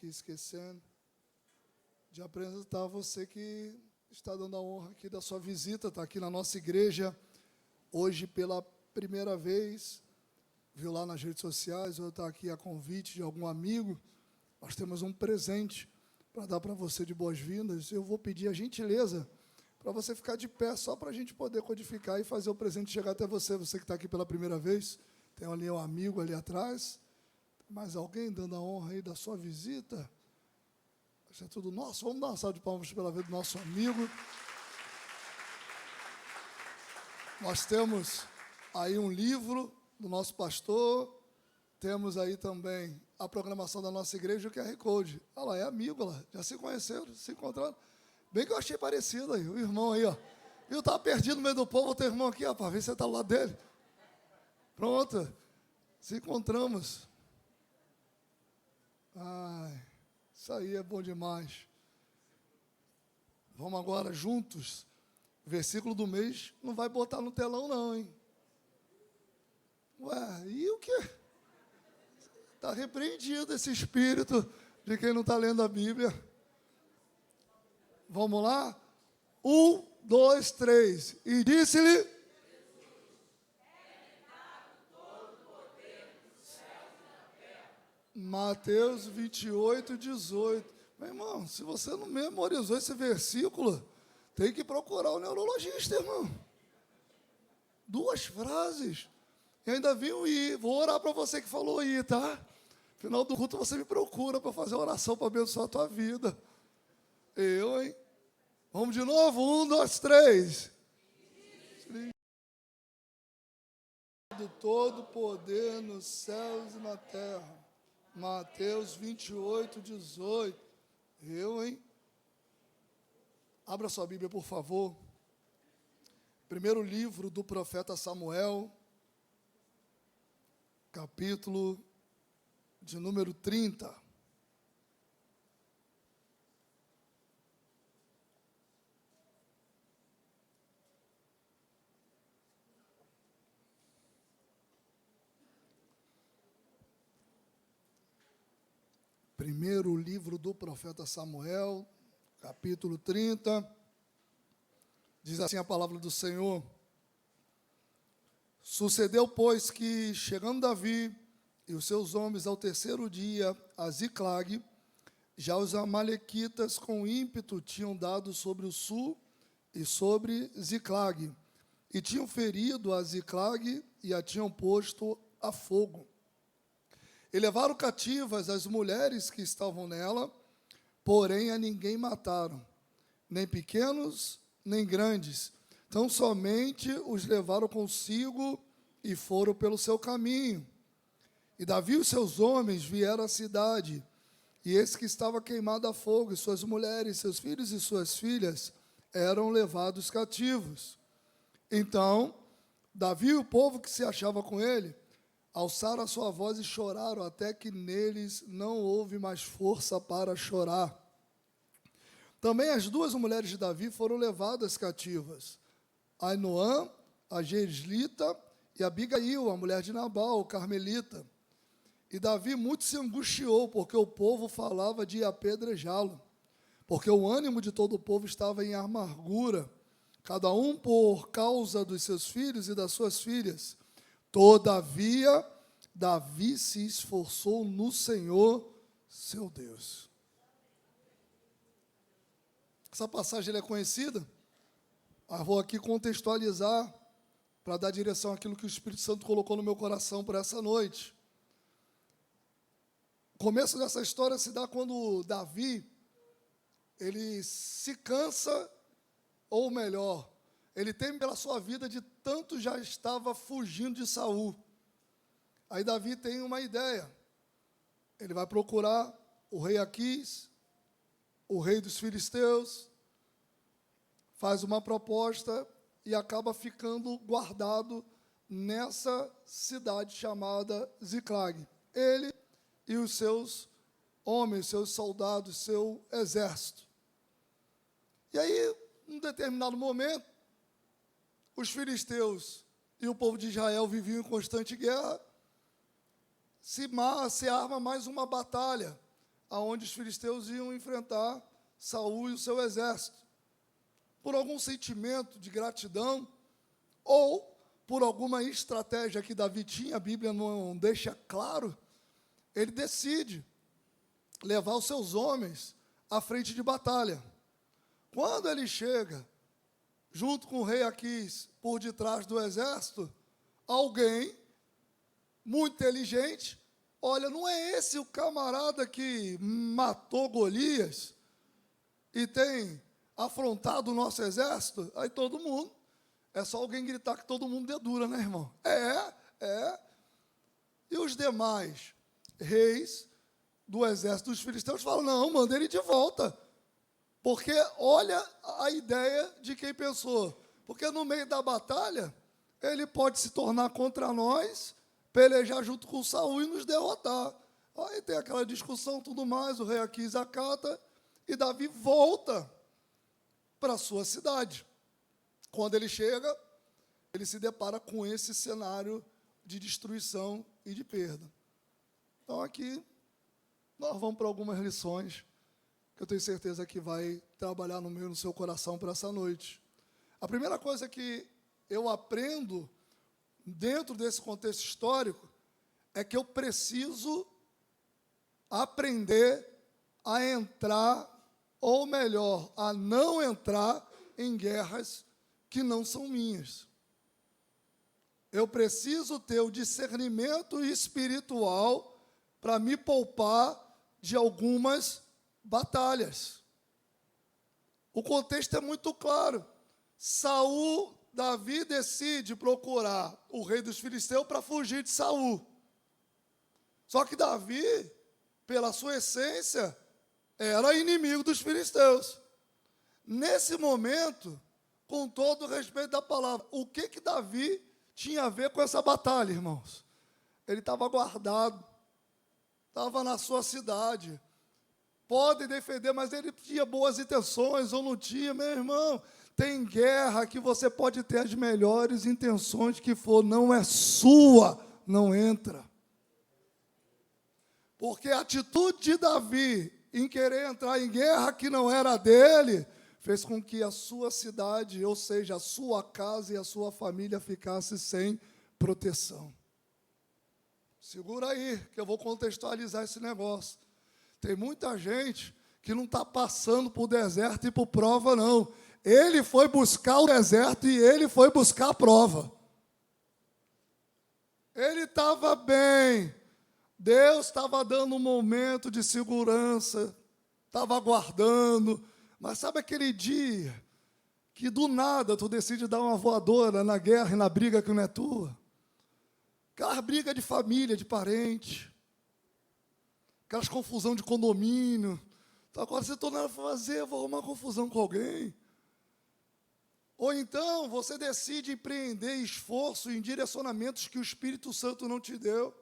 aqui esquecendo de apresentar você que está dando a honra aqui da sua visita, está aqui na nossa igreja, hoje pela primeira vez, viu lá nas redes sociais, ou está aqui a convite de algum amigo. Nós temos um presente para dar para você de boas-vindas. Eu vou pedir a gentileza para você ficar de pé, só para a gente poder codificar e fazer o presente chegar até você, você que está aqui pela primeira vez. Tem ali um amigo ali atrás. Mais alguém dando a honra aí da sua visita? Isso é tudo nosso. Vamos dar uma salva de palmas pela vida do nosso amigo. Nós temos aí um livro do nosso pastor, temos aí também a programação da nossa igreja, o QR Code. Olha lá, é amigo lá, já se conheceram, se encontraram. Bem que eu achei parecido aí, o irmão aí, ó. Eu estava perdido no meio do povo, o teu irmão aqui, ó, para ver se você está ao lado dele. Pronto, se encontramos. Ai, isso aí é bom demais. Vamos agora juntos. Versículo do mês não vai botar no telão não, hein? Ué, e o quê? Está repreendido esse espírito de quem não está lendo a Bíblia. Vamos lá? 1, 2, 3. E disse-lhe... Mateus 28, 18. Meu irmão, se você não memorizou esse versículo, tem que procurar o neurologista, irmão. 2 frases. E ainda vi o I. Vou orar para você que falou I, tá? Final do culto você me procura para fazer oração para abençoar a tua vida. Eu, hein? Vamos de novo? 1, 2, 3. Do todo poder nos céus e na terra. Mateus 28, 18. Eu, hein? Abra sua Bíblia, por favor. Primeiro livro do profeta Samuel, capítulo de número 30. Primeiro livro do profeta Samuel, capítulo 30, diz assim a palavra do Senhor. Sucedeu, pois, que, chegando Davi e os seus homens ao terceiro dia a Ziclag, já os amalequitas com ímpeto tinham dado sobre o sul e sobre Ziclag, e tinham ferido a Ziclag e a tinham posto a fogo. E levaram cativas as mulheres que estavam nela, porém a ninguém mataram, nem pequenos, nem grandes. Então somente os levaram consigo e foram pelo seu caminho. E Davi e os seus homens vieram à cidade, e eis que estava queimado a fogo, e suas mulheres, seus filhos e suas filhas eram levados cativos. Então, Davi e o povo que se achava com ele alçaram a sua voz e choraram, até que neles não houve mais força para chorar. Também as 2 mulheres de Davi foram levadas cativas, Ainoã, a Jezlita, e Abigail, a mulher de Nabal, o carmelita. E Davi muito se angustiou, porque o povo falava de apedrejá-lo, porque o ânimo de todo o povo estava em amargura, cada um por causa dos seus filhos e das suas filhas. Todavia, Davi se esforçou no Senhor, seu Deus. Essa passagem é conhecida, mas vou aqui contextualizar para dar direção àquilo que o Espírito Santo colocou no meu coração para essa noite. O começo dessa história se dá quando Davi, ele se cansa, ou melhor, ele teme pela sua vida de tanto já estava fugindo de Saul. Aí Davi tem uma ideia. Ele vai procurar o rei Aquis, o rei dos filisteus, faz uma proposta e acaba ficando guardado nessa cidade chamada Ziclag. Ele e os seus homens, seus soldados, seu exército. E aí, num determinado momento, os filisteus e o povo de Israel viviam em constante guerra, se arma mais uma batalha. aonde os filisteus iam enfrentar Saul e o seu exército. Por algum sentimento de gratidão ou por alguma estratégia que Davi tinha, a Bíblia não deixa claro, ele decide levar os seus homens à frente de batalha. Quando ele chega, junto com o rei Aquis, por detrás do exército, alguém muito inteligente, olha, não é esse o camarada que matou Golias e tem afrontado o nosso exército? Aí todo mundo, é só alguém gritar que todo mundo dedura, né, irmão? É. E os demais reis do exército dos filisteus falam, não, manda ele de volta. Porque olha a ideia de quem pensou. Porque no meio da batalha, ele pode se tornar contra nós, pelejar junto com Saul e nos derrotar. Aí tem aquela discussão, tudo mais, o rei Aquis acata, e Davi volta para a sua cidade. Quando ele chega, ele se depara com esse cenário de destruição e de perda. Então, aqui, nós vamos para algumas lições que eu tenho certeza que vai trabalhar no meu, no seu coração para essa noite. A primeira coisa que eu aprendo dentro desse contexto histórico é que eu preciso aprender a entrar, ou melhor, a não entrar em guerras que não são minhas. Eu preciso ter o discernimento espiritual para me poupar de algumas batalhas. O contexto é muito claro. Davi decide procurar o rei dos filisteus para fugir de Saul. Só que Davi, pela sua essência, era inimigo dos filisteus. Nesse momento, com todo o respeito da palavra, o que Davi tinha a ver com essa batalha, irmãos? Ele estava guardado, estava na sua cidade. Pode defender, mas ele tinha boas intenções ou não tinha, meu irmão. Tem guerra que você pode ter as melhores intenções que for, não é sua, não entra. Porque a atitude de Davi em querer entrar em guerra que não era dele, fez com que a sua cidade, ou seja, a sua casa e a sua família ficasse sem proteção. Segura aí, que eu vou contextualizar esse negócio. Tem muita gente que não está passando por deserto e por prova, não. Ele foi buscar o deserto e ele foi buscar a prova. Ele estava bem. Deus estava dando um momento de segurança, estava aguardando. Mas sabe aquele dia que do nada tu decide dar uma voadora na guerra e na briga que não é tua? Aquelas brigas de família, de parente. Aquelas confusão de condomínio. Então, agora você está nada a fazer, eu vou arrumar confusão com alguém. Ou então, você decide empreender esforço em direcionamentos que o Espírito Santo não te deu.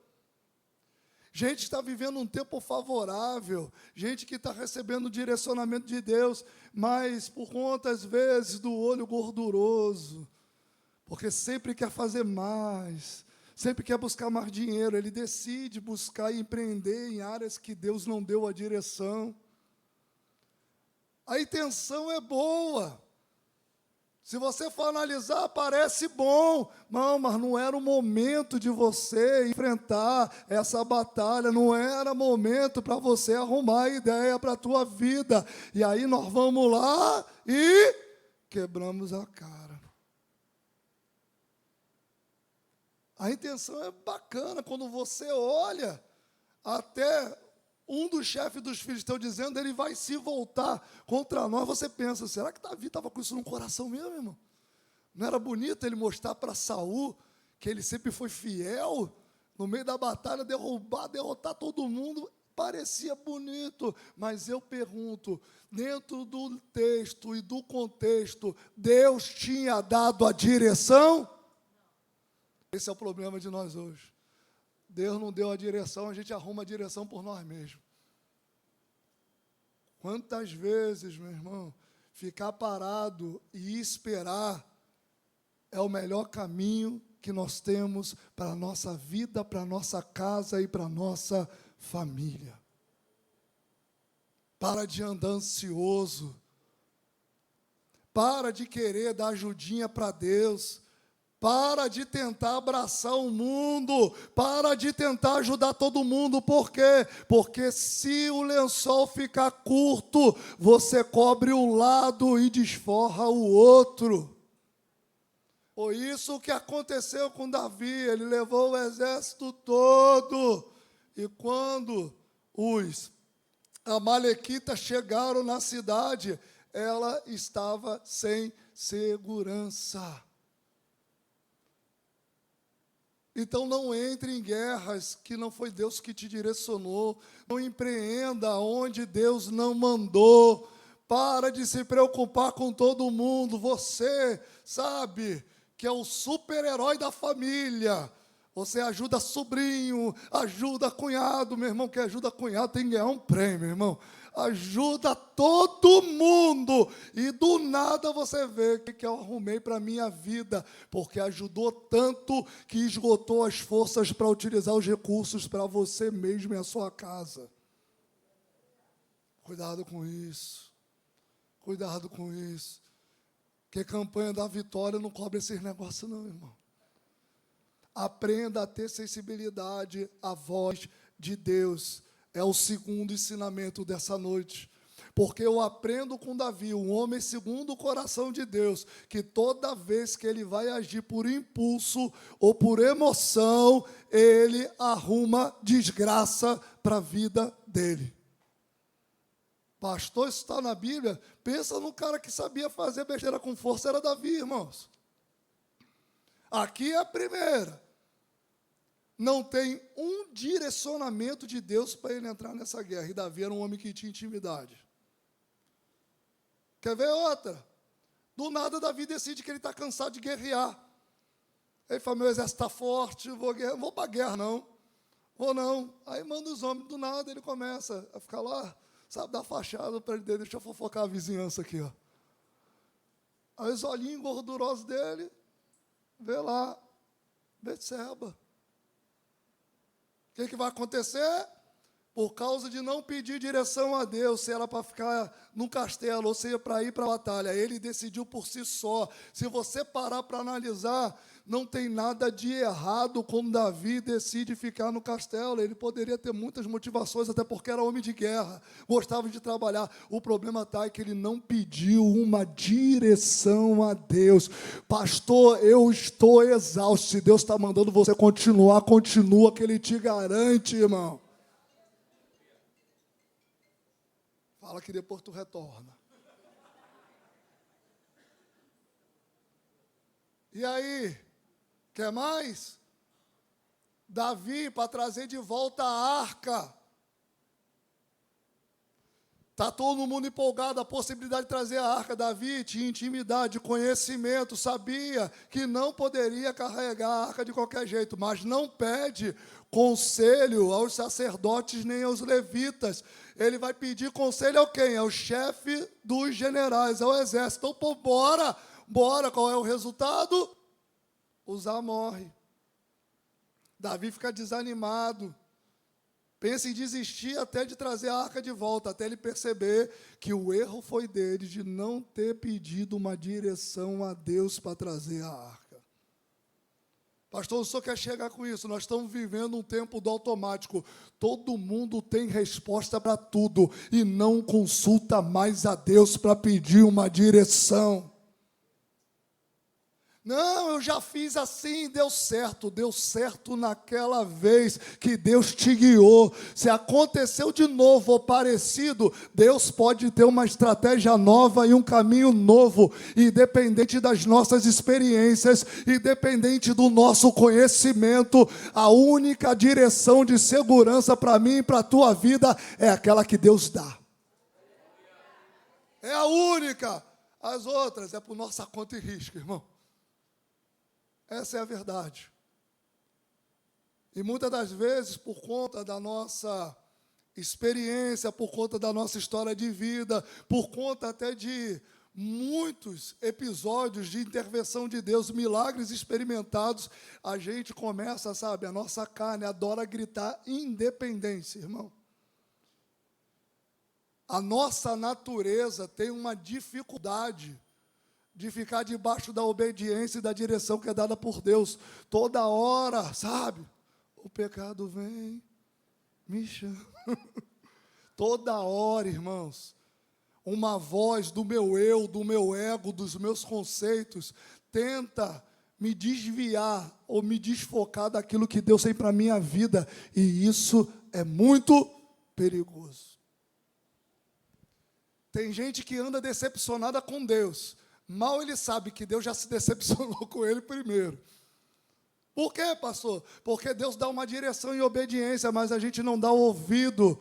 Gente que está vivendo um tempo favorável, gente que está recebendo o direcionamento de Deus, mas por conta, às vezes, do olho gorduroso, porque sempre quer fazer mais, sempre quer buscar mais dinheiro, ele decide buscar e empreender em áreas que Deus não deu a direção. A intenção é boa. Se você for analisar, parece bom. Não, mas não era o momento de você enfrentar essa batalha. Não era momento para você arrumar a ideia para a tua vida. E aí nós vamos lá e quebramos a cara. A intenção é bacana. Quando você olha, até um dos chefes dos filhos estão dizendo, ele vai se voltar contra nós. Você pensa, será que Davi estava com isso no coração mesmo, irmão? Não era bonito ele mostrar para Saul que ele sempre foi fiel, no meio da batalha, derrotar todo mundo? Parecia bonito, mas eu pergunto, dentro do texto e do contexto, Deus tinha dado a direção? Esse é o problema de nós hoje. Deus não deu a direção, a gente arruma a direção por nós mesmos. Quantas vezes, meu irmão, ficar parado e esperar é o melhor caminho que nós temos para a nossa vida, para a nossa casa e para a nossa família. Para de andar ansioso. Para de querer dar ajudinha para Deus. Para de tentar abraçar o mundo. Para de tentar ajudar todo mundo. Por quê? Porque se o lençol ficar curto, você cobre um lado e desforra o outro. Foi isso que aconteceu com Davi. Ele levou o exército todo. E quando os amalequitas chegaram na cidade, ela estava sem segurança. Então não entre em guerras que não foi Deus que te direcionou. Não empreenda onde Deus não mandou. Para de se preocupar com todo mundo. Você sabe que é o super-herói da família. Você ajuda sobrinho, ajuda cunhado. Meu irmão, que ajuda cunhado tem que ganhar um prêmio, irmão. Ajuda todo mundo. E do nada você vê o que eu arrumei para a minha vida. Porque ajudou tanto que esgotou as forças para utilizar os recursos para você mesmo e a sua casa. Cuidado com isso. Cuidado com isso. Porque campanha da vitória não cobre esses negócios não, irmão. Aprenda a ter sensibilidade à voz de Deus. É o segundo ensinamento dessa noite. Porque eu aprendo com Davi, um homem segundo o coração de Deus, que toda vez que ele vai agir por impulso ou por emoção, ele arruma desgraça para a vida dele. Pastor, isso está na Bíblia? Pensa no cara que sabia fazer besteira com força, era Davi, irmãos. Aqui é a primeira. Não tem um direcionamento de Deus para ele entrar nessa guerra. E Davi era um homem que tinha intimidade. Quer ver outra? Do nada, Davi decide que ele está cansado de guerrear. Ele fala, meu exército está forte, não vou para a guerra, não. Vou não. Aí manda os homens, do nada ele começa a ficar lá, sabe, dar fachada para ele, deixa eu fofocar a vizinhança aqui, ó. Aí os olhinhos gordurosos dele, vê lá, Betseba. O que vai acontecer? Por causa de não pedir direção a Deus, se era para ficar num castelo ou se era para ir para a batalha, ele decidiu por si só. Se você parar para analisar, não tem nada de errado como Davi decide ficar no castelo. Ele poderia ter muitas motivações, até porque era homem de guerra, gostava de trabalhar. O problema está é que ele não pediu uma direção a Deus. Pastor, eu estou exausto. Se Deus está mandando você continuar, continua, que Ele te garante, irmão. Fala que depois tu retorna. E aí, quer mais? Davi, para trazer de volta a arca. Está todo mundo empolgado, a possibilidade de trazer a arca. Davi tinha intimidade, conhecimento, sabia que não poderia carregar a arca de qualquer jeito, mas não pede conselho aos sacerdotes nem aos levitas. Ele vai pedir conselho a quem? Ao chefe dos generais, ao exército. Então, pô, bora. Qual é o resultado? Uzá morre. Davi fica desanimado. Pensa em desistir até de trazer a arca de volta, até ele perceber que o erro foi dele de não ter pedido uma direção a Deus para trazer a arca. Pastor, o senhor quer chegar com isso? Nós estamos vivendo um tempo do automático. Todo mundo tem resposta para tudo e não consulta mais a Deus para pedir uma direção. Não, eu já fiz assim, deu certo naquela vez que Deus te guiou. Se aconteceu de novo ou parecido, Deus pode ter uma estratégia nova e um caminho novo, independente das nossas experiências, independente do nosso conhecimento. A única direção de segurança para mim e para a tua vida é aquela que Deus dá. É a única. As outras é por nossa conta e risco, irmão. Essa é a verdade. E muitas das vezes, por conta da nossa experiência, por conta da nossa história de vida, por conta até de muitos episódios de intervenção de Deus, milagres experimentados, a gente começa, sabe, a nossa carne adora gritar independência, irmão. A nossa natureza tem uma dificuldade de ficar debaixo da obediência e da direção que é dada por Deus. Toda hora, sabe? O pecado vem, me chama. Toda hora, irmãos, uma voz do meu eu, do meu ego, dos meus conceitos, tenta me desviar ou me desfocar daquilo que Deus tem para a minha vida. E isso é muito perigoso. Tem gente que anda decepcionada com Deus. Mal ele sabe que Deus já se decepcionou com ele primeiro. Por quê, pastor? Porque Deus dá uma direção e obediência, mas a gente não dá ouvido.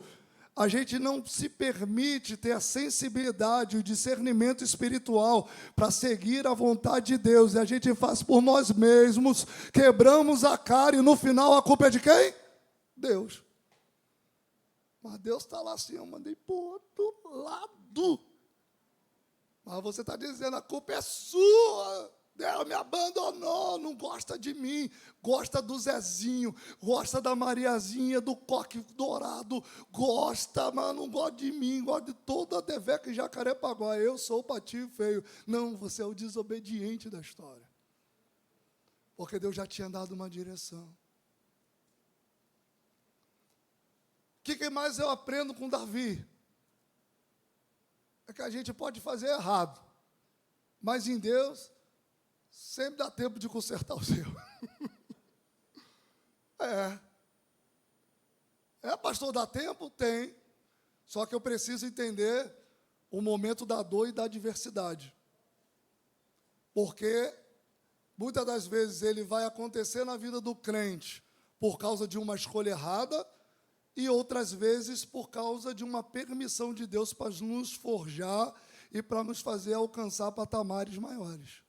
A gente não se permite ter a sensibilidade, o discernimento espiritual para seguir a vontade de Deus. E a gente faz por nós mesmos, quebramos a cara e no final a culpa é de quem? Deus. Mas Deus está lá assim, eu mandei para o outro lado. Mas você está dizendo, a culpa é sua. Deus me abandonou, não gosta de mim, gosta do Zezinho, gosta da Mariazinha, do coque dourado, gosta, mas não gosta de mim, gosta de toda a Teveca e Jacarepaguá. Eu sou o patinho feio. Não, você é o desobediente da história. Porque Deus já tinha dado uma direção. O que mais eu aprendo com Davi? É que a gente pode fazer errado, mas em Deus sempre dá tempo de consertar o seu. Pastor, dá tempo? Tem. Só que eu preciso entender o momento da dor e da adversidade. Porque muitas das vezes ele vai acontecer na vida do crente por causa de uma escolha errada e outras vezes por causa de uma permissão de Deus para nos forjar e para nos fazer alcançar patamares maiores.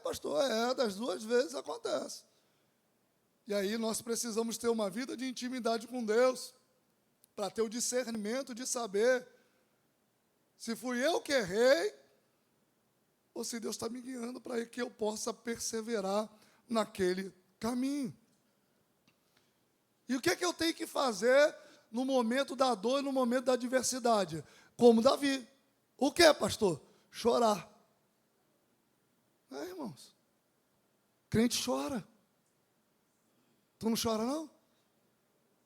Pastor, das duas vezes acontece. E aí nós precisamos ter uma vida de intimidade com Deus, para ter o discernimento de saber se fui eu que errei, ou se Deus está me guiando para que eu possa perseverar naquele caminho. E o que eu tenho que fazer no momento da dor e no momento da adversidade? Como Davi. O que, pastor? Chorar. Irmãos, crente chora. Tu não chora, não?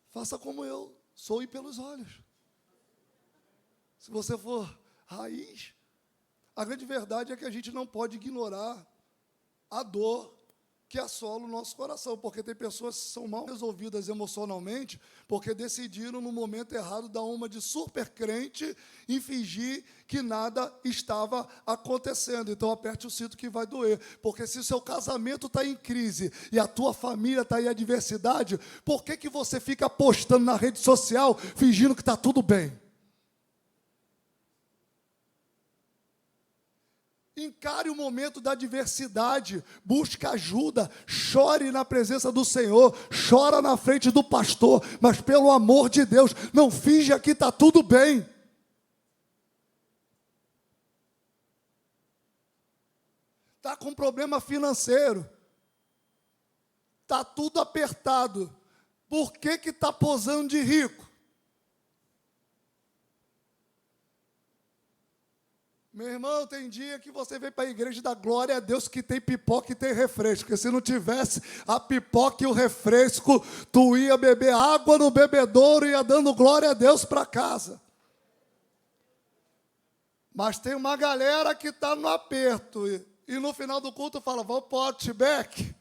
Faça como eu, soe pelos olhos. Se você for raiz, a grande verdade é que a gente não pode ignorar a dor que assola o nosso coração, porque tem pessoas que são mal resolvidas emocionalmente, porque decidiram no momento errado dar uma de super crente e fingir que nada estava acontecendo. Então aperte o cinto que vai doer, porque se o seu casamento está em crise e a tua família está em adversidade, por que você fica postando na rede social fingindo que está tudo bem? Encare o momento da adversidade, busque ajuda, chore na presença do Senhor, chora na frente do pastor, mas pelo amor de Deus, não finja que está tudo bem. Está com problema financeiro, está tudo apertado, por que está posando de rico? Meu irmão, tem dia que você vem para a igreja e dá glória a Deus que tem pipoca e tem refresco, porque se não tivesse a pipoca e o refresco, tu ia beber água no bebedouro e ia dando glória a Deus para casa. Mas tem uma galera que está no aperto e no final do culto fala, vamos para o Outback.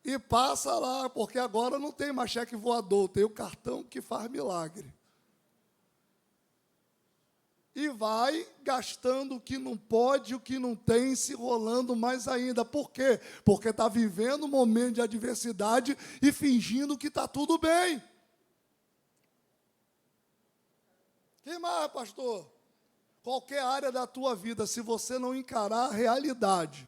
E passa lá, porque agora não tem mais cheque voador, tem o cartão que faz milagre. E vai gastando o que não pode, o que não tem, se rolando mais ainda. Por quê? Porque está vivendo um momento de adversidade e fingindo que está tudo bem. Que mais, pastor? Qualquer área da tua vida, se você não encarar a realidade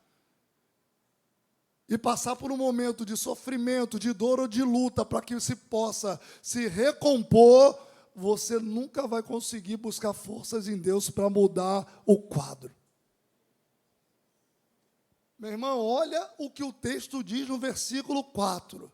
e passar por um momento de sofrimento, de dor ou de luta, para que se possa se recompor, você nunca vai conseguir buscar forças em Deus para mudar o quadro. Meu irmão, olha o que o texto diz no versículo 4.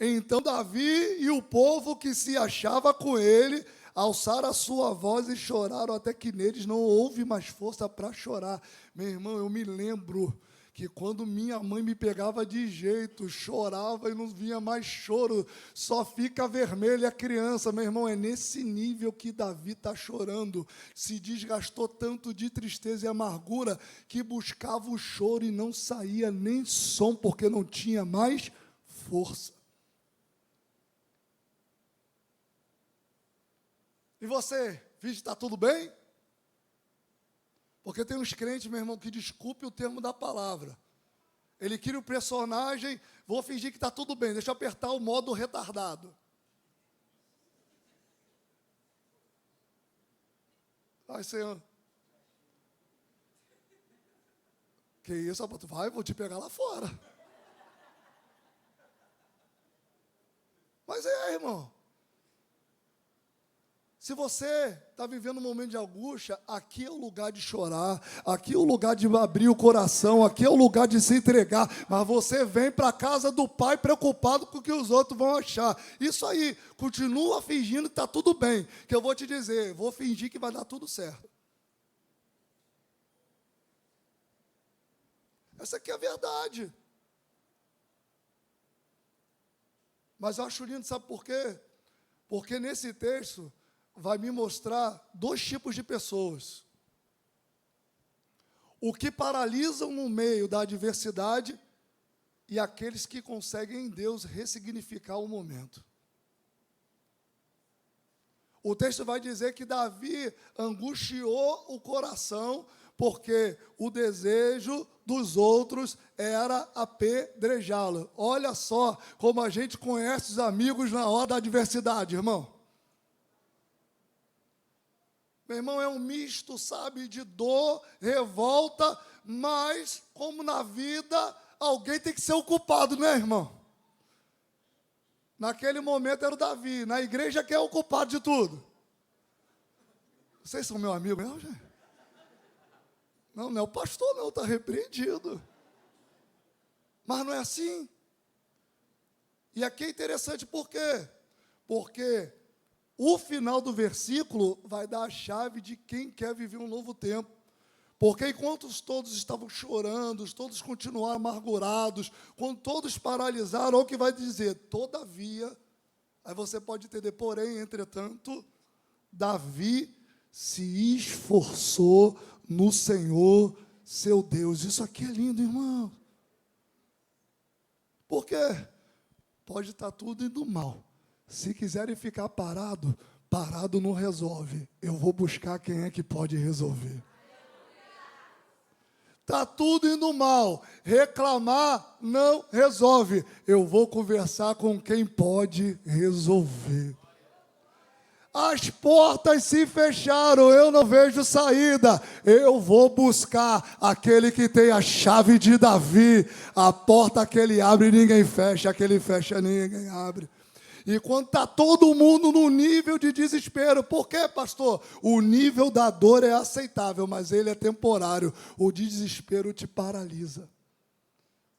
Então Davi e o povo que se achava com ele alçaram a sua voz e choraram até que neles não houve mais força para chorar. Meu irmão, eu me lembro que quando minha mãe me pegava de jeito, chorava e não vinha mais choro, só fica vermelha a criança. Meu irmão, é nesse nível que Davi está chorando. Se desgastou tanto de tristeza e amargura que buscava o choro e não saía nem som, porque não tinha mais força. E você, finge que está tudo bem? Porque tem uns crentes, meu irmão, que desculpe o termo da palavra. Ele cria o personagem, vou fingir que está tudo bem, deixa eu apertar o modo retardado. Ai, Senhor. Que isso, rapaz? Vai, vou te pegar lá fora. Mas irmão. Se você está vivendo um momento de angústia, aqui é o lugar de chorar, aqui é o lugar de abrir o coração, aqui é o lugar de se entregar, mas você vem para a casa do Pai preocupado com o que os outros vão achar. Isso aí, continua fingindo que está tudo bem, que eu vou te dizer, vou fingir que vai dar tudo certo. Essa aqui é a verdade. Mas eu acho lindo, sabe por quê? Porque nesse texto vai me mostrar dois tipos de pessoas. O que paralisam no meio da adversidade e aqueles que conseguem em Deus ressignificar o momento. O texto vai dizer que Davi angustiou o coração porque o desejo dos outros era apedrejá-lo. Olha só como a gente conhece os amigos na hora da adversidade, irmão. Meu irmão, é um misto, sabe, de dor, revolta, mas, como na vida, alguém tem que ser o culpado, né, irmão? Naquele momento era o Davi, na igreja quem é o culpado de tudo? Vocês são meu amigo mesmo, gente? Não é o pastor não, está repreendido. Mas não é assim. E aqui é interessante por quê? Porque o final do versículo vai dar a chave de quem quer viver um novo tempo. Porque enquanto todos estavam chorando, todos continuaram amargurados, quando todos paralisaram, olha o que vai dizer, todavia, aí você pode entender, porém, entretanto, Davi se esforçou no Senhor, seu Deus. Isso aqui é lindo, irmão. Porque pode estar tudo indo mal. Se quiserem ficar parado não resolve. Eu vou buscar quem é que pode resolver. Está tudo indo mal. Reclamar não resolve. Eu vou conversar com quem pode resolver. As portas se fecharam, eu não vejo saída. Eu vou buscar aquele que tem a chave de Davi. A porta que ele abre, ninguém fecha. A que ele fecha, ninguém abre. E quando está todo mundo no nível de desespero, por quê, pastor? O nível da dor é aceitável, mas ele é temporário. O desespero te paralisa.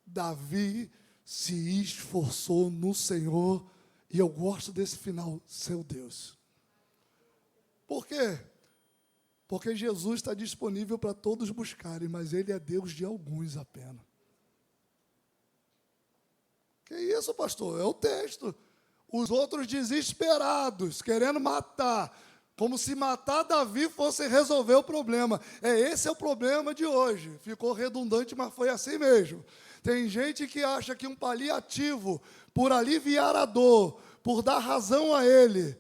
Davi se esforçou no Senhor, e eu gosto desse final, seu Deus. Por quê? Porque Jesus está disponível para todos buscarem, mas Ele é Deus de alguns apenas. Que isso, pastor? É o texto. Os outros desesperados, querendo matar, como se matar Davi fosse resolver o problema. Esse é o problema de hoje. Ficou redundante, mas foi assim mesmo. Tem gente que acha que um paliativo, por aliviar a dor, por dar razão a ele,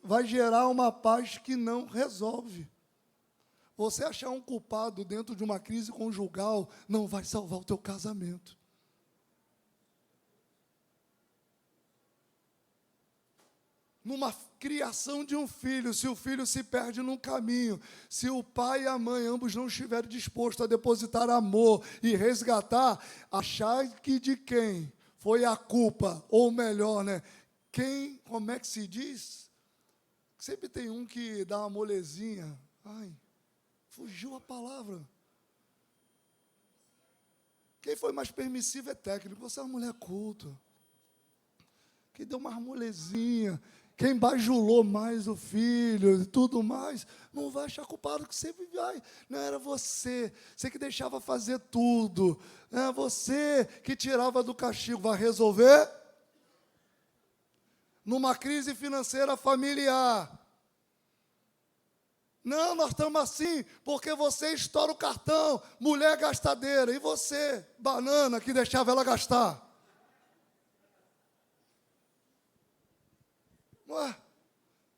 vai gerar uma paz que não resolve. Você achar um culpado dentro de uma crise conjugal não vai salvar o teu casamento. Numa criação de um filho, se o filho se perde num caminho, se o pai e a mãe, ambos não estiverem dispostos a depositar amor e resgatar, achar que de quem foi a culpa, ou melhor, né? Quem, como é que se diz? Sempre tem um que dá uma molezinha. Ai, fugiu a palavra. Quem foi mais permissivo é técnico. Você é uma mulher culta. quem deu mais molezinha, quem bajulou mais o filho e tudo mais, não vai achar culpado, que sempre vai. Não era você que deixava fazer tudo, é você que tirava do castigo. Vai resolver? Numa crise financeira familiar. Não, nós estamos assim, porque você estoura o cartão, mulher gastadeira, e você, banana, que deixava ela gastar. Ué,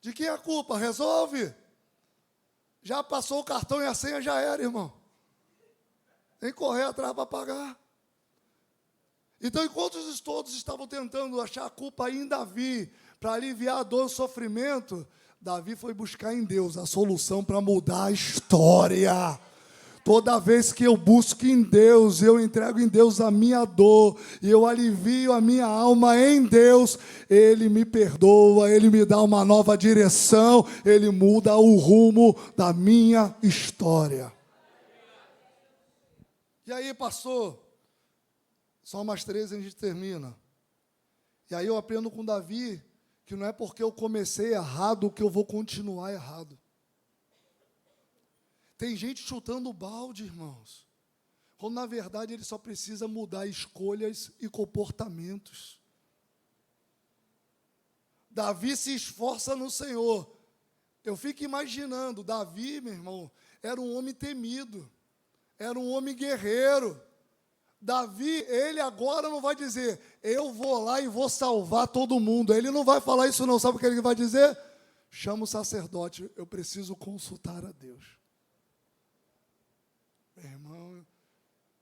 de quem é a culpa? Resolve. Já passou o cartão e a senha já era, irmão. Tem que correr atrás para pagar. Então, enquanto todos estavam tentando achar a culpa em Davi, para aliviar a dor e o sofrimento, Davi foi buscar em Deus a solução para mudar a história. Toda vez que eu busco em Deus, eu entrego em Deus a minha dor, e eu alivio a minha alma em Deus, Ele me perdoa, Ele me dá uma nova direção, Ele muda o rumo da minha história. E aí, pastor, só umas 13 a gente termina. E aí eu aprendo com Davi, que não é porque eu comecei errado que eu vou continuar errado. Tem gente chutando o balde, irmãos, quando na verdade ele só precisa mudar escolhas e comportamentos. Davi se esforça no Senhor. Eu fico imaginando, Davi, meu irmão, era um homem temido, era um homem guerreiro. Davi, ele agora não vai dizer, eu vou lá e vou salvar todo mundo. Ele não vai falar isso não, sabe o que ele vai dizer? Chama o sacerdote, eu preciso consultar a Deus. Meu irmão,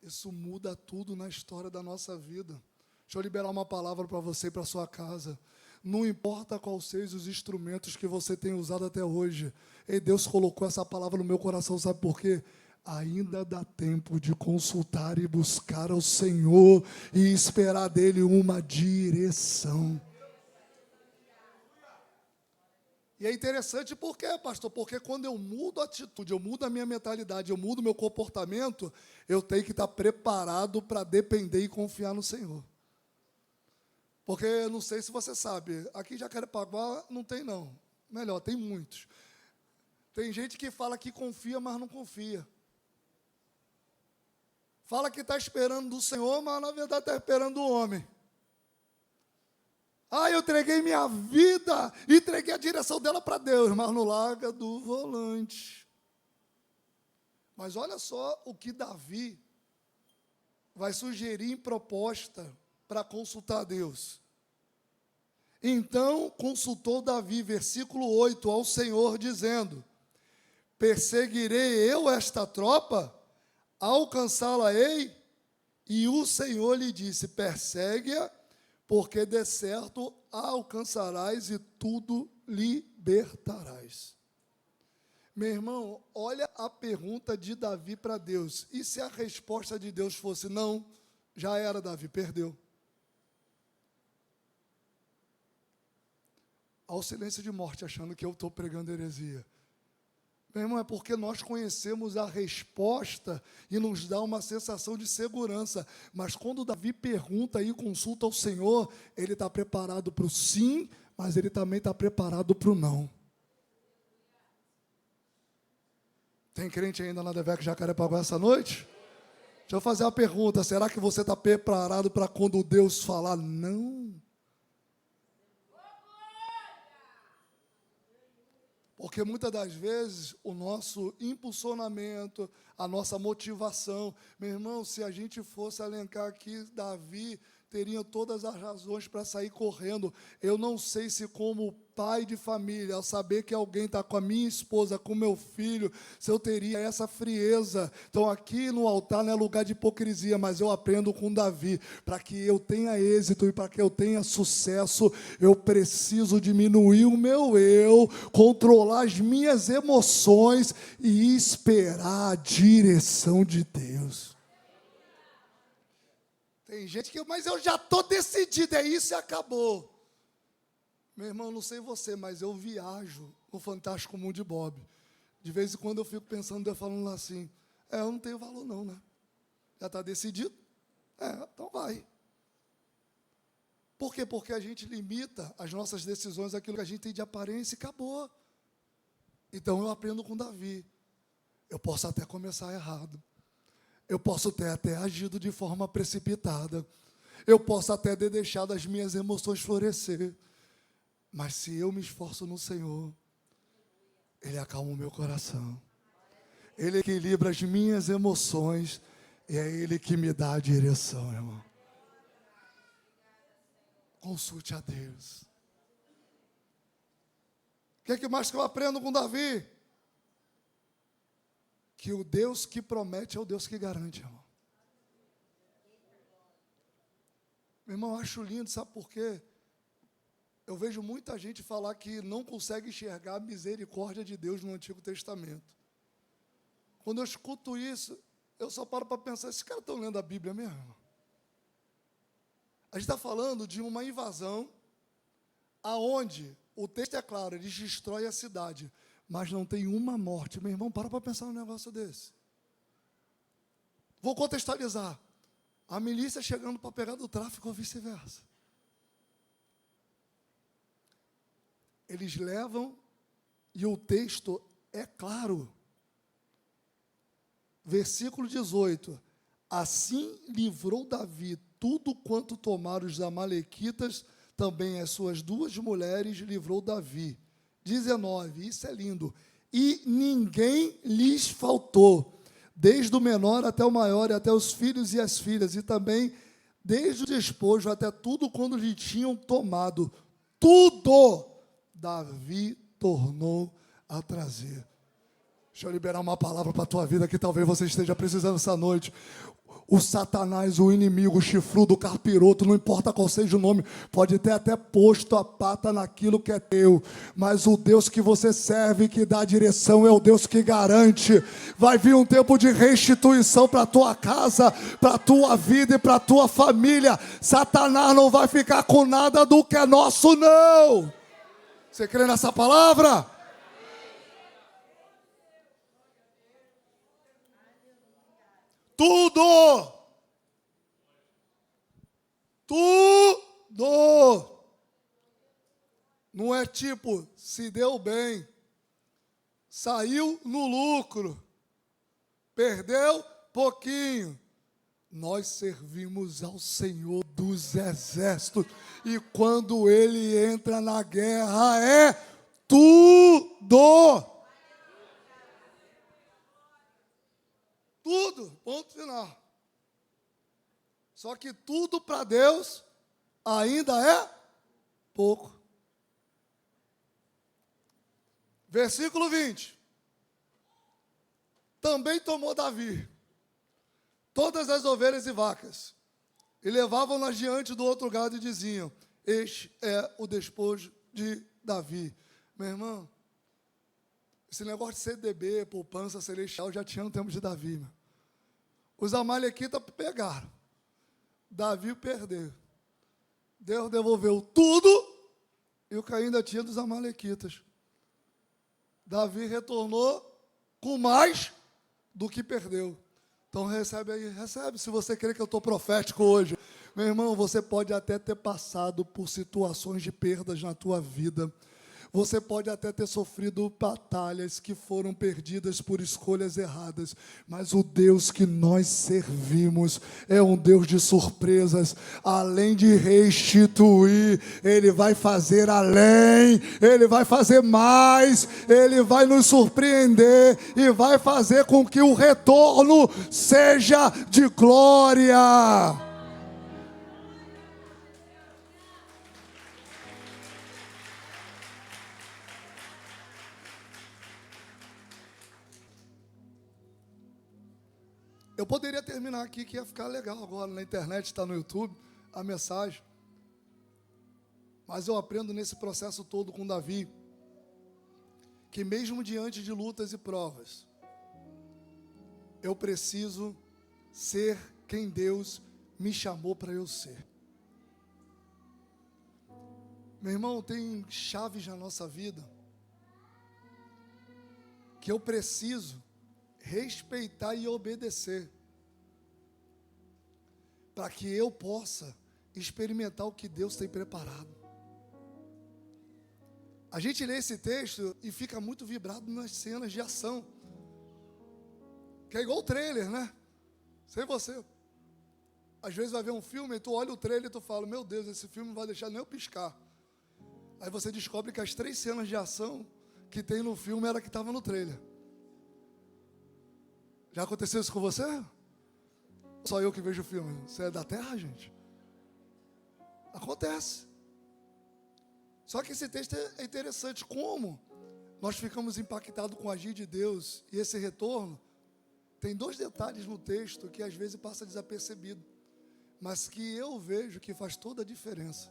isso muda tudo na história da nossa vida. Deixa eu liberar uma palavra para você e para a sua casa. Não importa quais sejam os instrumentos que você tem usado até hoje, e Deus colocou essa palavra no meu coração, sabe por quê? Ainda dá tempo de consultar e buscar ao Senhor e esperar dele uma direção. E é interessante por quê, pastor? Porque quando eu mudo a atitude, eu mudo a minha mentalidade, eu mudo o meu comportamento, eu tenho que estar preparado para depender e confiar no Senhor. Porque, não sei se você sabe, aqui em Jacarepaguá não tem não. Melhor, tem muitos. Tem gente que fala que confia, mas não confia. Fala que está esperando do Senhor, mas na verdade está esperando do homem. Eu entreguei minha vida, entreguei a direção dela para Deus, mas não larga do volante. Mas olha só o que Davi vai sugerir em proposta para consultar a Deus. Então consultou Davi, versículo 8, ao Senhor, dizendo: perseguirei eu esta tropa? Alcançá-la-ei? E o Senhor lhe disse: persegue-a, porque de certo a alcançarás e tudo libertarás. Meu irmão, olha a pergunta de Davi para Deus. E se a resposta de Deus fosse não, já era, Davi, perdeu. Ao silêncio de morte, achando que eu estou pregando heresia. Meu irmão, é porque nós conhecemos a resposta e nos dá uma sensação de segurança. Mas quando Davi pergunta e consulta ao Senhor, ele está preparado para o sim, mas ele também está preparado para o não. Tem crente ainda na Devec Jacarepaguá essa noite? Deixa eu fazer uma pergunta, será que você está preparado para quando Deus falar não? Porque muitas das vezes o nosso impulsionamento, a nossa motivação, meu irmão, se a gente fosse elencar aqui, Davi teria todas as razões para sair correndo. Eu não sei se como pai de família, ao saber que alguém está com a minha esposa, com o meu filho, se eu teria essa frieza. Então aqui no altar não é lugar de hipocrisia, mas eu aprendo com Davi, para que eu tenha êxito e para que eu tenha sucesso, eu preciso diminuir o meu eu, controlar as minhas emoções e esperar a direção de Deus. Tem gente que, mas eu já estou decidido, é isso e acabou. Meu irmão, não sei você, mas eu viajo no Fantástico Mundo de Bob. De vez em quando eu fico pensando, eu falando assim, eu não tenho valor não, né? Já está decidido? Então vai. Por quê? Porque a gente limita as nossas decisões àquilo que a gente tem de aparência e acabou. Então eu aprendo com Davi. Eu posso até começar errado. Eu posso ter até agido de forma precipitada. Eu posso até ter deixado as minhas emoções florescer. Mas se eu me esforço no Senhor, Ele acalma o meu coração. Ele equilibra as minhas emoções. E é Ele que me dá a direção, irmão. Consulte a Deus. O que mais que eu aprendo com Davi? Que o Deus que promete é o Deus que garante, irmão. Meu irmão, eu acho lindo, sabe por quê? Eu vejo muita gente falar que não consegue enxergar a misericórdia de Deus no Antigo Testamento. Quando eu escuto isso, eu só paro para pensar, esses caras estão lendo a Bíblia mesmo? A gente está falando de uma invasão aonde, o texto é claro, eles destroem a cidade, mas não tem uma morte. Meu irmão, para pensar num negócio desse. Vou contextualizar. A milícia chegando para pegar do tráfico ou vice-versa. Eles levam, e o texto é claro. Versículo 18. Assim livrou Davi tudo quanto tomaram os amalequitas, também as suas 2 mulheres livrou Davi. 19, isso é lindo. E ninguém lhes faltou, desde o menor até o maior, e até os filhos e as filhas, e também desde o despojo até tudo quando lhe tinham tomado. Tudo Davi tornou a trazer. Deixa eu liberar uma palavra para a tua vida que talvez você esteja precisando essa noite. O Satanás, o inimigo, o chifrudo, o carpiroto, não importa qual seja o nome, pode ter até posto a pata naquilo que é teu, mas o Deus que você serve, que dá a direção, é o Deus que garante. Vai vir um tempo de restituição para a tua casa, para a tua vida e para a tua família. Satanás não vai ficar com nada do que é nosso, não. Você crê nessa palavra? Tudo! Não é tipo, se deu bem, saiu no lucro, perdeu pouquinho. Nós servimos ao Senhor dos Exércitos, e quando Ele entra na guerra, é tudo. Tudo, ponto final. Só que tudo para Deus ainda é pouco. Versículo 20. Também tomou Davi todas as ovelhas e vacas, e levavam-nas diante do outro gado e diziam: este é o despojo de Davi. Meu irmão, esse negócio de CDB, poupança celestial, já tinha no tempo de Davi. Meu. Os amalequitas pegaram. Davi perdeu. Deus devolveu tudo, e o que ainda tinha dos amalequitas. Davi retornou com mais do que perdeu. Então recebe aí, recebe, se você crê que eu estou profético hoje. Meu irmão, você pode até ter passado por situações de perdas na tua vida. Você pode até ter sofrido batalhas que foram perdidas por escolhas erradas, mas o Deus que nós servimos é um Deus de surpresas. Além de restituir, Ele vai fazer além, Ele vai fazer mais, Ele vai nos surpreender e vai fazer com que o retorno seja de glória. Eu poderia terminar aqui, que ia ficar legal agora, na internet, está no YouTube, a mensagem. Mas eu aprendo nesse processo todo com Davi, que mesmo diante de lutas e provas, eu preciso ser quem Deus me chamou para eu ser. Meu irmão, tem chaves na nossa vida que eu preciso respeitar e obedecer, para que eu possa experimentar o que Deus tem preparado. A gente lê esse texto e fica muito vibrado nas cenas de ação, que é igual o trailer, né? Sei você. Às vezes vai ver um filme e tu olha o trailer e tu fala, meu Deus, esse filme não vai deixar nem eu piscar. Aí você descobre que as 3 cenas de ação que tem no filme era que estava no trailer. Já aconteceu isso com você? Só eu que vejo o filme. Você é da Terra, gente? Acontece. Só que esse texto é interessante. Como nós ficamos impactados com o agir de Deus e esse retorno. Tem 2 detalhes no texto que às vezes passa desapercebido, mas que eu vejo que faz toda a diferença.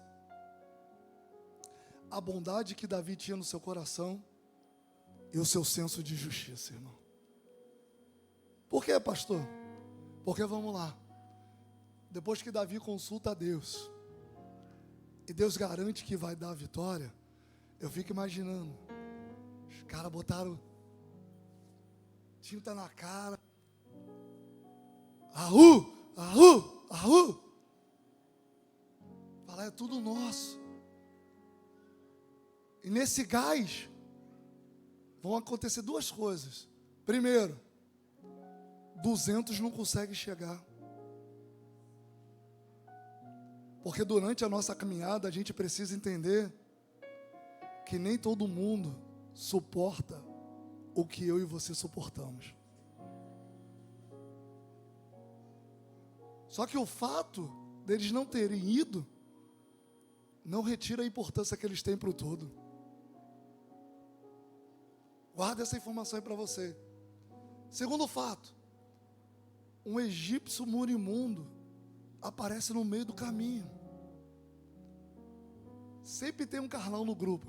A bondade que Davi tinha no seu coração e o seu senso de justiça, irmão. Por quê, pastor? Porque vamos lá. Depois que Davi consulta a Deus e Deus garante que vai dar a vitória, eu fico imaginando, os caras botaram tinta na cara, falar, é tudo nosso. E nesse gás vão acontecer 2 coisas. Primeiro, 200 não conseguem chegar. Porque durante a nossa caminhada a gente precisa entender que nem todo mundo suporta o que eu e você suportamos. Só que o fato deles não terem ido não retira a importância que eles têm para o todo. Guarda essa informação aí para você. Segundo fato, um egípcio morimundo aparece no meio do caminho. Sempre tem um carnal no grupo.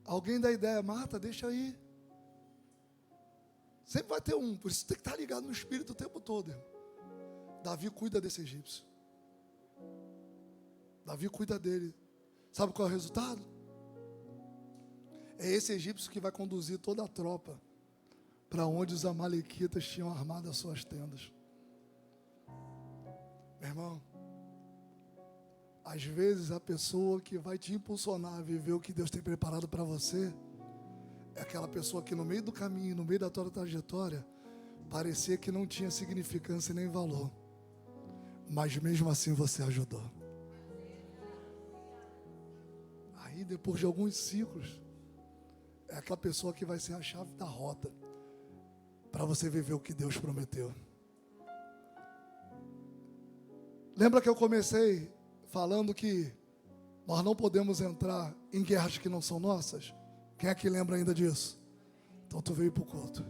Alguém dá ideia, Marta, deixa aí. Sempre vai ter um, por isso tem que estar ligado no espírito o tempo todo, irmão. Davi cuida desse egípcio. Davi cuida dele. Sabe qual é o resultado? É esse egípcio que vai conduzir toda a tropa para onde os amalequitas tinham armado as suas tendas. Meu irmão, às vezes a pessoa que vai te impulsionar a viver o que Deus tem preparado para você é aquela pessoa que no meio do caminho, no meio da tua trajetória, parecia que não tinha significância nem valor, mas mesmo assim você ajudou. Aí depois de alguns ciclos, é aquela pessoa que vai ser a chave da rota para você viver o que Deus prometeu. Lembra que eu comecei falando que nós não podemos entrar em guerras que não são nossas? Quem é que lembra ainda disso? Então tu veio para o culto.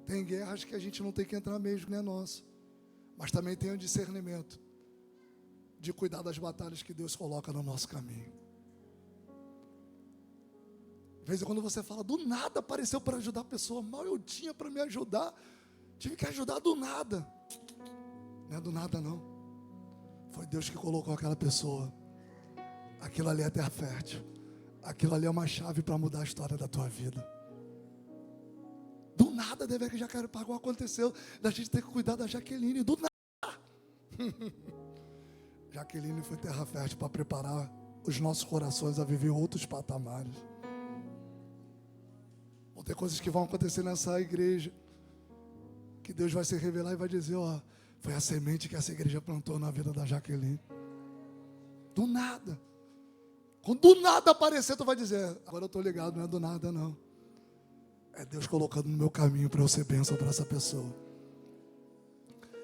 Tem guerras que a gente não tem que entrar mesmo, que não é nossa. Mas também tem o discernimento de cuidar das batalhas que Deus coloca no nosso caminho. De vez em quando você fala, do nada apareceu para ajudar a pessoa. Mal eu tinha para me ajudar. Tive que ajudar do nada. Não é do nada não. Foi Deus que colocou aquela pessoa. Aquilo ali é terra fértil. Aquilo ali é uma chave para mudar a história da tua vida. Do nada, que já quero pagar, aconteceu da gente ter que cuidar da Jaqueline. Do nada. Jaqueline foi terra fértil para preparar os nossos corações a viver outros patamares. Vão ter coisas que vão acontecer nessa igreja que Deus vai se revelar e vai dizer, ó, foi a semente que essa igreja plantou na vida da Jaqueline. Do nada. Quando do nada aparecer, tu vai dizer, agora eu estou ligado, não é do nada não. É Deus colocando no meu caminho para eu ser bênção para essa pessoa.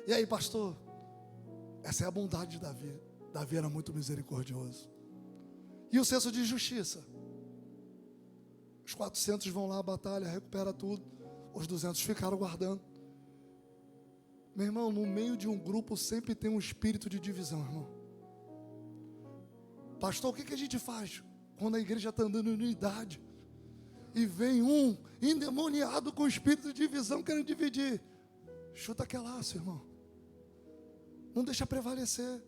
E aí, pastor? Essa é a bondade de Davi. Davi era muito misericordioso. E o senso de justiça? Os 400 vão lá à batalha, recupera tudo. Os 200 ficaram guardando. Meu irmão, no meio de um grupo sempre tem um espírito de divisão, irmão. Pastor, o que a gente faz quando a igreja está andando em unidade e vem um endemoniado com espírito de divisão querendo dividir? Chuta aquele laço, irmão. Não deixa prevalecer.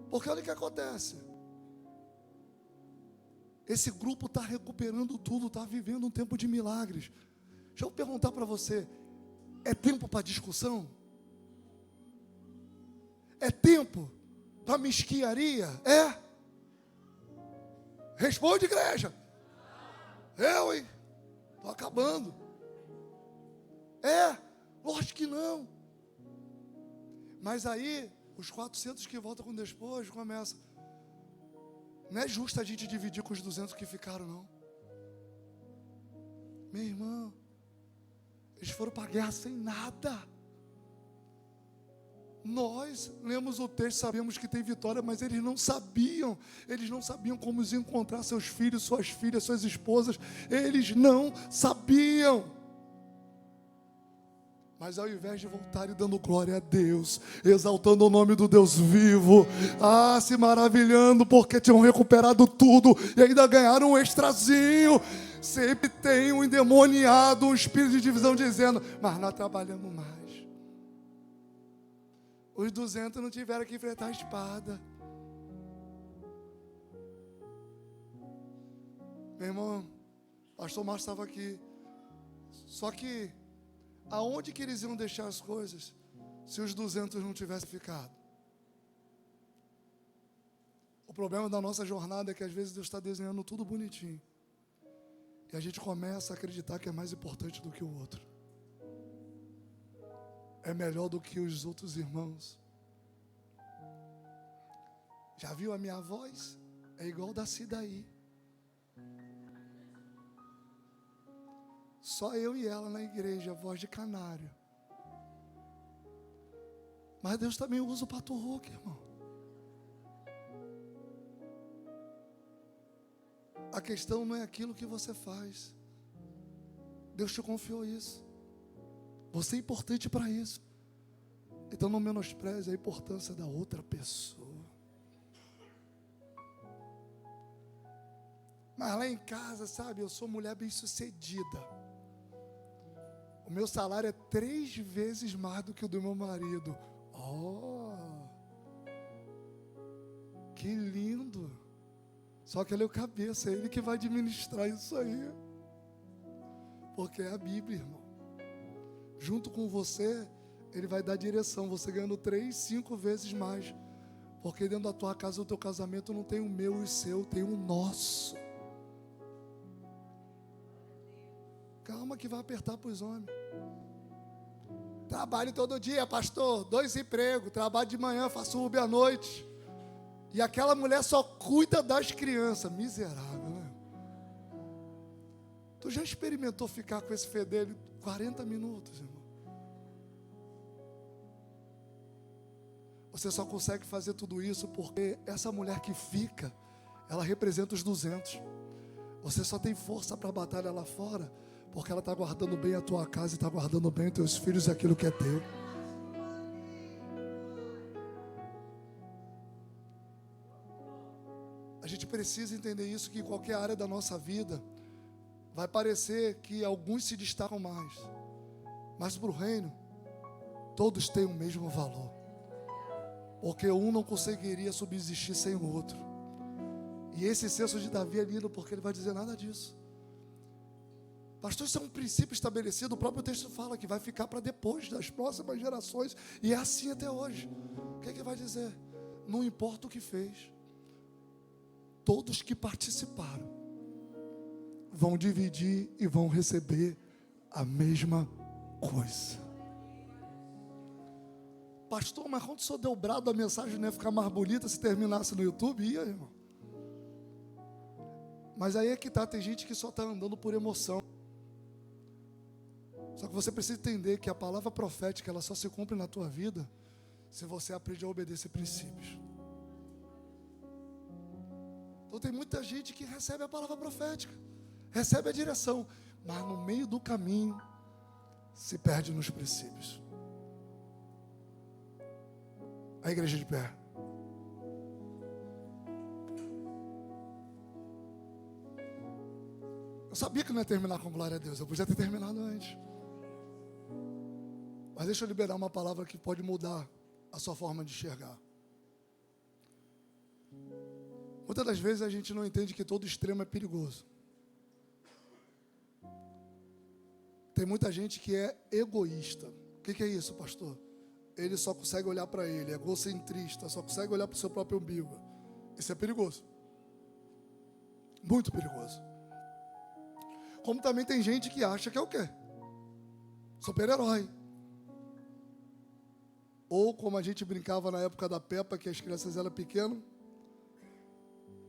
Porque olha o que acontece. Esse grupo está recuperando tudo, está vivendo um tempo de milagres. Deixa eu perguntar para você, é tempo para discussão? É tempo para mesquinharia? É? Responde, igreja. Eu, hein? Estou acabando. É? Lógico que não. Mas aí, os 400 que voltam com despojo começam. Não é justo a gente dividir com os 200 que ficaram, não. Meu irmão, eles foram para a guerra sem nada. Nós lemos o texto, sabemos que tem vitória, mas eles não sabiam como encontrar seus filhos, suas filhas, suas esposas. Eles não sabiam. Mas ao invés de voltarem dando glória a Deus, exaltando o nome do Deus vivo, se maravilhando porque tinham recuperado tudo e ainda ganharam um extrazinho, sempre tem um endemoniado, um espírito de divisão dizendo, mas nós trabalhamos mais. Os 200 não tiveram que enfrentar a espada. Meu irmão, o pastor Márcio estava aqui. Só que, aonde que eles iam deixar as coisas se os 200 não tivessem ficado? O problema da nossa jornada é que às vezes Deus está desenhando tudo bonitinho. E a gente começa a acreditar que é mais importante do que o outro. É melhor do que os outros irmãos. Já viu a minha voz? É igual da Cidaí. Só eu e ela na igreja, voz de canário. Mas Deus também usa o Pato Roque, irmão. A questão não é aquilo que você faz. Deus te confiou isso. Você é importante para isso. Então não menospreze a importância da outra pessoa. Mas lá em casa, sabe, eu sou mulher bem-sucedida. O meu salário é 3 vezes mais do que o do meu marido. Oh, que lindo. Só que ele é o cabeça, é ele que vai administrar isso aí. Porque é a Bíblia, irmão. Junto com você, ele vai dar direção. Você ganhando 3, 5 vezes mais. Porque dentro da tua casa, o teu casamento não tem o meu e o seu, tem o nosso. Calma que vai apertar para os homens. Trabalho todo dia, pastor, 2 empregos. Trabalho de manhã, faço Uber à noite. E aquela mulher só cuida das crianças. Miserável, né? Tu já experimentou ficar com esse fedelho 40 minutos, irmão? Você só consegue fazer tudo isso porque essa mulher que fica, ela representa os 200. Você só tem força para a batalha lá fora porque ela está guardando bem a tua casa e está guardando bem os teus filhos e aquilo que é teu. A gente precisa entender isso, que em qualquer área da nossa vida vai parecer que alguns se destacam mais, mas para o reino todos têm o mesmo valor, porque um não conseguiria subsistir sem o outro. E esse senso de Davi é lindo, porque ele vai dizer nada disso. Pastor, isso é um princípio estabelecido, o próprio texto fala que vai ficar para depois, das próximas gerações, e é assim até hoje. O que é que vai dizer? Não importa o que fez, todos que participaram vão dividir e vão receber a mesma coisa. Pastor, mas quando o senhor deu brado, a mensagem não ia ficar mais bonita se terminasse no YouTube? Ia, irmão. Mas aí é que tá, tem gente que só está andando por emoção. Só que você precisa entender que a palavra profética, ela só se cumpre na tua vida se você aprende a obedecer princípios. Então tem muita gente que recebe a palavra profética, recebe a direção, mas no meio do caminho se perde nos princípios. A igreja de pé. Eu sabia que não ia terminar com glória a Deus, eu podia ter terminado antes. Mas deixa eu liberar uma palavra que pode mudar a sua forma de enxergar. Muitas das vezes a gente não entende que todo extremo é perigoso. Tem muita gente que é egoísta. O que é isso, pastor? ele só consegue olhar para ele, é egocentrista, só consegue olhar para o seu próprio umbigo. Isso é perigoso. Muito perigoso. Como também tem gente que acha que é o quê? Super-herói. Ou como a gente brincava na época da Peppa, que as crianças eram pequenas.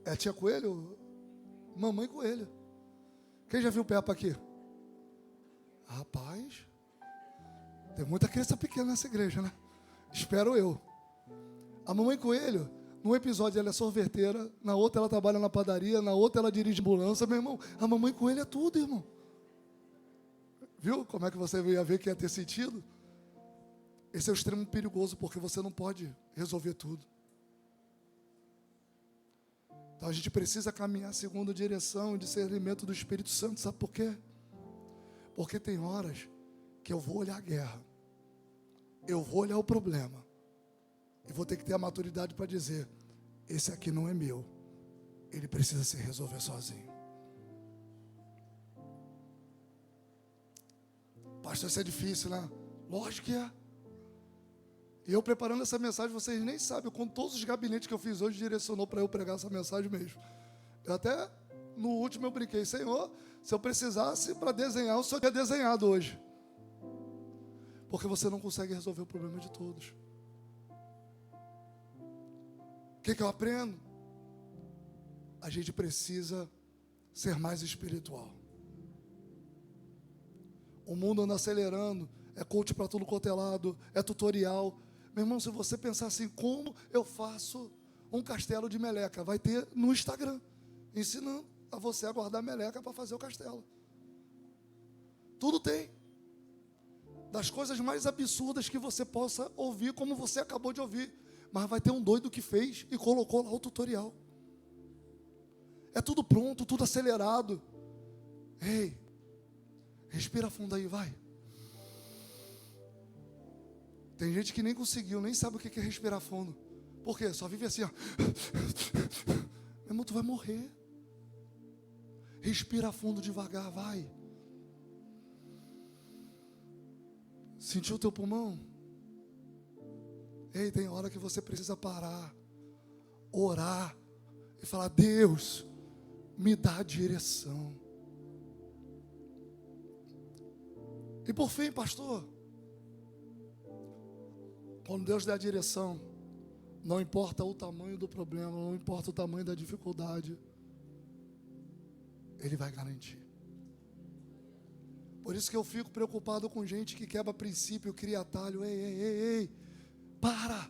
É tia Coelho? Mamãe Coelho. Quem já viu Peppa aqui? Rapaz, tem muita criança pequena nessa igreja, né? Espero eu. A mamãe Coelho, num episódio ela é sorveteira, na outra ela trabalha na padaria, na outra ela dirige ambulância. Meu irmão, a mamãe Coelho é tudo, irmão. Viu como é que você ia ver que ia ter sentido? Esse é o extremo perigoso, porque você não pode resolver tudo. Então a gente precisa caminhar segundo a direção e discernimento do Espírito Santo. Sabe por quê? Porque tem horas que eu vou olhar a guerra, eu vou olhar o problema, e vou ter que ter a maturidade para dizer: esse aqui não é meu, ele precisa se resolver sozinho. Pastor, isso é difícil, né? Lógico que é. E eu preparando essa mensagem, vocês nem sabem com todos os gabinetes que eu fiz hoje direcionou para eu pregar essa mensagem mesmo. Eu até, no último eu brinquei: Senhor, se eu precisasse para desenhar, o Senhor tinha desenhado hoje. Porque você não consegue resolver o problema de todos. O que eu aprendo? A gente precisa ser mais espiritual. O mundo anda acelerando, é coach para tudo quanto é lado, é tutorial. Meu irmão, se você pensar assim, como eu faço um castelo de meleca? Vai ter no Instagram, ensinando a você a guardar meleca para fazer o castelo. Tudo tem. Das coisas mais absurdas que você possa ouvir, como você acabou de ouvir. Mas vai ter um doido que fez e colocou lá o tutorial. É tudo pronto, tudo acelerado. Ei, respira fundo aí, vai. Tem gente que nem conseguiu, nem sabe o que é respirar fundo. Por quê? Só vive assim, ó. Meu irmão, tu vai morrer. Respira fundo devagar, vai. Sentiu o teu pulmão? Ei, tem hora que você precisa parar, orar e falar: Deus, me dá a direção. E por fim, pastor, quando Deus der a direção, não importa o tamanho do problema, não importa o tamanho da dificuldade, Ele vai garantir. Por isso que eu fico preocupado com gente que quebra princípio, cria atalho. Ei, para!